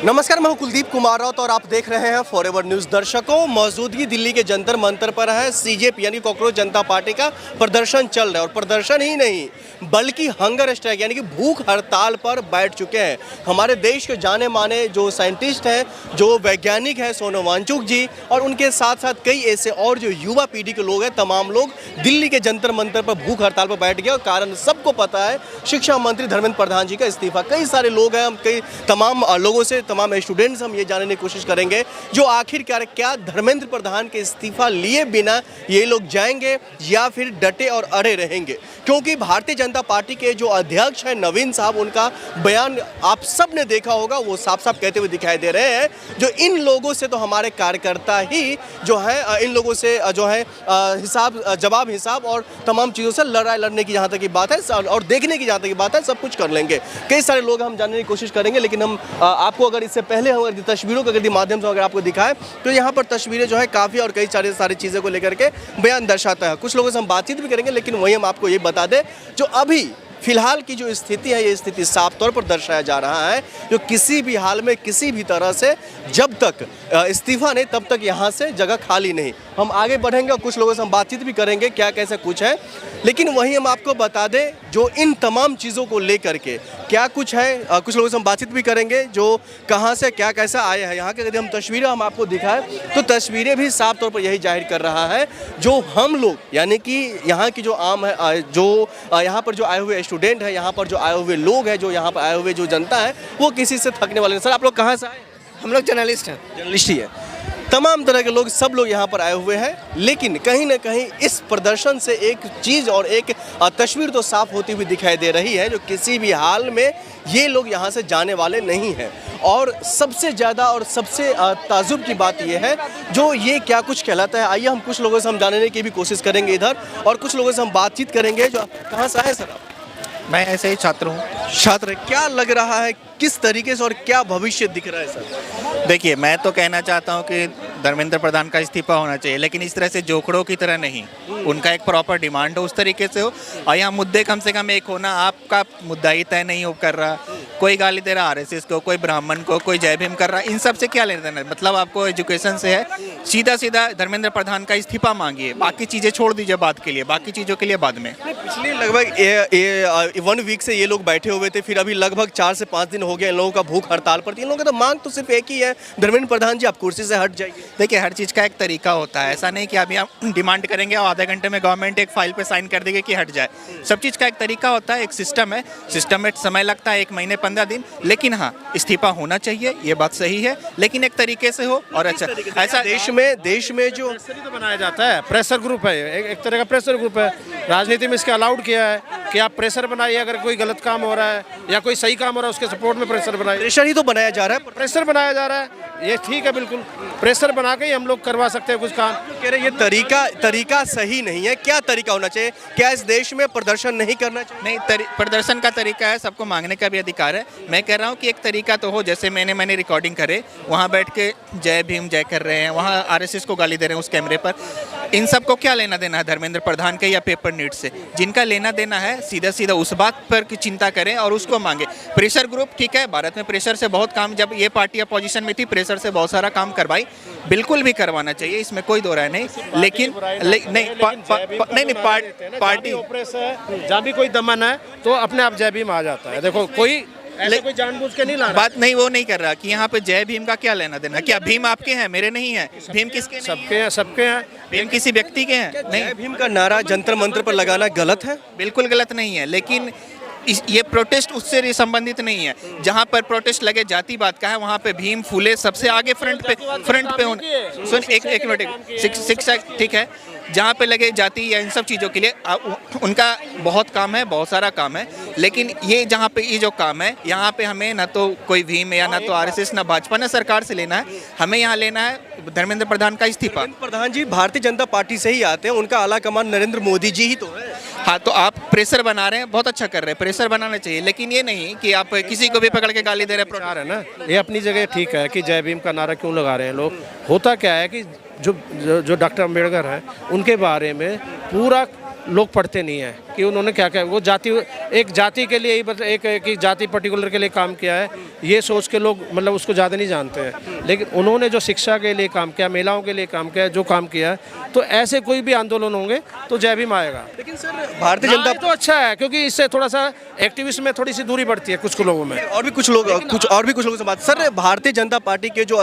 नमस्कार, मैं हूं कुलदीप कुमार राउत और आप देख रहे हैं फॉरएवर न्यूज़। दर्शकों, मौजूदगी दिल्ली के जंतर मंतर पर है। सीजेपी यानी कॉकरोच जनता पार्टी का प्रदर्शन चल रहा है और प्रदर्शन ही नहीं बल्कि हंगर स्ट्राइक यानी कि भूख हड़ताल पर बैठ चुके हैं हमारे देश के जाने माने जो साइंटिस्ट हैं, जो वैज्ञानिक हैं, सोनम वांगचुक जी, और उनके साथ साथ कई ऐसे और जो युवा पीढ़ी के लोग हैं, तमाम लोग दिल्ली के जंतर मंतर पर भूख हड़ताल पर बैठ गए। और कारण सबको पता है, शिक्षा मंत्री धर्मेंद्र प्रधान जी का इस्तीफा। कई सारे लोग हैं, हम कई तमाम लोगों से, तमाम स्टूडेंट्स हम ये जानने की कोशिश करेंगे जो आखिरकार क्या धर्मेंद्र प्रधान के इस्तीफा लिए बिना ये लोग जाएंगे या फिर डटे और अड़े रहेंगे। क्योंकि भारतीय जनता पार्टी के जो अध्यक्ष हैं नवीन साहब, उनका बयान आप सब ने देखा होगा, वो साफ साफ कहते हुए दिखाई दे रहे हैं जो इन लोगों से तो हमारे कार्यकर्ता ही जो है, इन लोगों से जो है जवाब हिसाब और तमाम चीज़ों से लड़ने की जहाँ तक की बात है और देखने की जहाँ तक की बात है, सब कुछ कर लेंगे। कई सारे लोग हम जानने की कोशिश करेंगे, लेकिन हम आपको अगर इससे पहले हम अगर तस्वीरों के माध्यम से अगर आपको दिखाएं तो यहाँ पर तस्वीरें जो है काफ़ी और कई सारी चीज़ों को लेकर के बयान दर्शाता है। कुछ लोगों से हम बातचीत भी करेंगे, लेकिन वही हम आपको ये बता दें जो अभी फिलहाल की जो स्थिति है, ये स्थिति साफ तौर पर दर्शाया जा रहा है जो किसी भी हाल में किसी भी तरह से जब तक इस्तीफा नहीं तब तक यहाँ से जगह खाली नहीं। हम आगे बढ़ेंगे और कुछ लोगों से हम बातचीत भी करेंगे क्या कैसे कुछ है, लेकिन वहीं हम आपको बता दें जो इन तमाम चीज़ों को लेकर के क्या कुछ है। कुछ लोगों से हम बातचीत भी करेंगे जो कहाँ से क्या कैसा आए हैं। यहाँ के यदि हम तस्वीरें हम आपको दिखाएं तो तस्वीरें भी साफ तौर पर यही जाहिर कर रहा है जो हम लोग यानी कि यहाँ की जो आम है, जो यहाँ पर जो आए हुए स्टूडेंट है, यहाँ पर जो आए हुए लोग हैं, जो यहाँ पर आए हुए जो जनता है, वो किसी से थकने वाले नहीं। सर, आप लोग कहाँ से आए? हम लोग जर्नलिस्ट हैं। जर्नलिस्ट ही है। तमाम तरह के लोग, सब लोग यहाँ पर आए हुए हैं, लेकिन कहीं ना कहीं इस प्रदर्शन से एक चीज़ और एक तस्वीर तो साफ होती हुई दिखाई दे रही है जो किसी भी हाल में ये लोग यहाँ से जाने वाले नहीं हैं। और सबसे ज़्यादा और सबसे ताजुब की बात ये है जो ये क्या कुछ कहलाता है। आइए हम कुछ लोगों से हम जानने की भी कोशिश करेंगे इधर, और कुछ लोगों से हम बातचीत करेंगे। जो कहाँ से आए सर आप? मैं ऐसे ही छात्र हूँ। छात्र, क्या लग रहा है, किस तरीके से और क्या भविष्य दिख रहा है सर? देखिए, मैं तो कहना चाहता हूँ कि धर्मेंद्र प्रधान का इस्तीफा होना चाहिए, लेकिन इस तरह से जोखड़ों की तरह नहीं। उनका एक प्रॉपर डिमांड हो, उस तरीके से हो। और यहाँ मुद्दे कम से कम एक होना, आपका मुद्दा ही तय नहीं हो कर रहा, कोई गाली दे रहा आरएसएस को, कोई ब्राह्मण को, कोई जय भीम कर रहा, इन सब से क्या लेना देना? मतलब आपको एजुकेशन से है, सीधा सीधा धर्मेंद्र प्रधान का इस्तीफा मांगिए, बाकी चीज़ें छोड़ दीजिए बात के लिए, बाकी चीज़ों के लिए बाद में। पिछले लगभग 1 वीक से ये लोग बैठे हुए थे, फिर अभी लगभग 4 से 5 दिन हो गए इन लोगों का भूख हड़ताल पर। इन लोगों का तो मांग तो सिर्फ एक ही है, धर्मेंद्र प्रधान जी आप कुर्सी से हट जाइए। देखिए, हर चीज़ का एक तरीका होता है। ऐसा नहीं कि अभी आप डिमांड करेंगे और आधे घंटे में गवर्नमेंट एक फाइल पे साइन कर देगी कि हट जाए। सब चीज़ का एक तरीका होता है, एक सिस्टम है। सिस्टम में समय लगता है 1 महीने 15 दिन, लेकिन हाँ, इस्तीफा होना चाहिए, ये बात सही है, लेकिन एक तरीके से हो। और अच्छा, ऐसा देश में जो तो बनाया जाता है, प्रेशर ग्रुप है, एक तरह का प्रेशर ग्रुप है। राजनीति में इसके अलाउड किया है कि आप प्रेशर बनाइए, अगर कोई गलत काम हो रहा है या कोई सही काम हो रहा है उसके सपोर्ट में प्रेशर बनाइए। प्रेशर ही तो बनाया जा रहा है। प्रेशर बनाया जा रहा है, ये ठीक है, बिल्कुल प्रेशर बना के ही हम लोग करवा सकते हैं कुछ काम। कह रहे ये तरीका सही नहीं है। क्या तरीका होना चाहिए? क्या इस देश में प्रदर्शन नहीं करना चाहिए? नहीं, प्रदर्शन का तरीका है, सबको मांगने का भी अधिकार है। मैं कह रहा हूँ कि एक तरीका तो हो, जैसे मैंने रिकॉर्डिंग करे, वहाँ बैठ के जय भीम जय कर रहे हैं, वहाँ आरएसएस को गाली दे रहे हैं उस कैमरे पर। इन सबको क्या लेना देना है धर्मेंद्र प्रधान के या पेपर नीड से? जिनका लेना देना है सीधा सीधा उस बात पर की चिंता करें और उसको मांगे। प्रेशर ग्रुप ठीक है, भारत में प्रेशर से बहुत काम, जब ये पार्टी अपोजिशन में थी प्रेशर से बहुत सारा काम करवाई, बिल्कुल भी करवाना चाहिए, इसमें कोई दो राय नहीं। लेकिन नहीं, पार्टी जहाँ भी कोई दमन है तो अपने आप जय भीम आ जाता है। देखो, कोई कोई जानबूझ के नहीं ला रहा। बात नहीं, वो नहीं कर रहा कि यहाँ पे जय भीम का क्या लेना देना। क्या भीम आपके हैं, मेरे नहीं है? भीम किसके? सबके हैं, सबके हैं। भीम किसी व्यक्ति के हैं? नहीं। जय भीम का नारा जंतर मंत्र पर लगाना गलत है? बिल्कुल गलत नहीं है, लेकिन ये प्रोटेस्ट उससे संबंधित नहीं है। जहाँ पर प्रोटेस्ट लगे जाति बात का है, वहाँ पे भीम फूले सबसे आगे फ्रंट पे होने। सुन, एक मिनट, शिक्षा ठीक है, जहाँ पे लगे जाति या इन सब चीज़ों के लिए उनका बहुत काम है, बहुत सारा काम है, लेकिन ये जहाँ पे ये जो काम है, यहाँ पे हमें ना तो कोई भीम या ना तो आरएसएस ना भाजपा ना सरकार से लेना है, हमें यहाँ लेना है धर्मेंद्र प्रधान का इस्तीफा। प्रधान जी भारतीय जनता पार्टी से ही आते हैं, उनका आला कमान नरेंद्र मोदी जी ही तो है। हाँ, तो आप प्रेशर बना रहे हैं, बहुत अच्छा कर रहे हैं, प्रेशर बनाना चाहिए, लेकिन ये नहीं कि आप किसी को भी पकड़ के गाली दे रहे हैं। है ना, ये अपनी जगह ठीक है कि जय भीम का नारा क्यों लगा रहे हैं लोग। होता क्या है कि जो डॉक्टर अम्बेडकर हैं उनके बारे में पूरा लोग पढ़ते नहीं हैं कि उन्होंने क्या क्या वो एक जाति के लिए ही एक जाति पर्टिकुलर के लिए काम किया है, ये सोच के लोग मतलब उसको ज़्यादा नहीं जानते हैं। लेकिन उन्होंने जो शिक्षा के लिए काम किया, महिलाओं के लिए काम किया, जो काम किया है, तो ऐसे कोई भी आंदोलन होंगे तो जय भीम आएगा। लेकिन सर भारतीय जनता तो अच्छा है, क्योंकि इससे थोड़ा सा एक्टिविस्ट में थोड़ी सी दूरी बढ़ती है कुछ लोगों में। और भी कुछ लोगों से बात, सर भारतीय जनता पार्टी के जो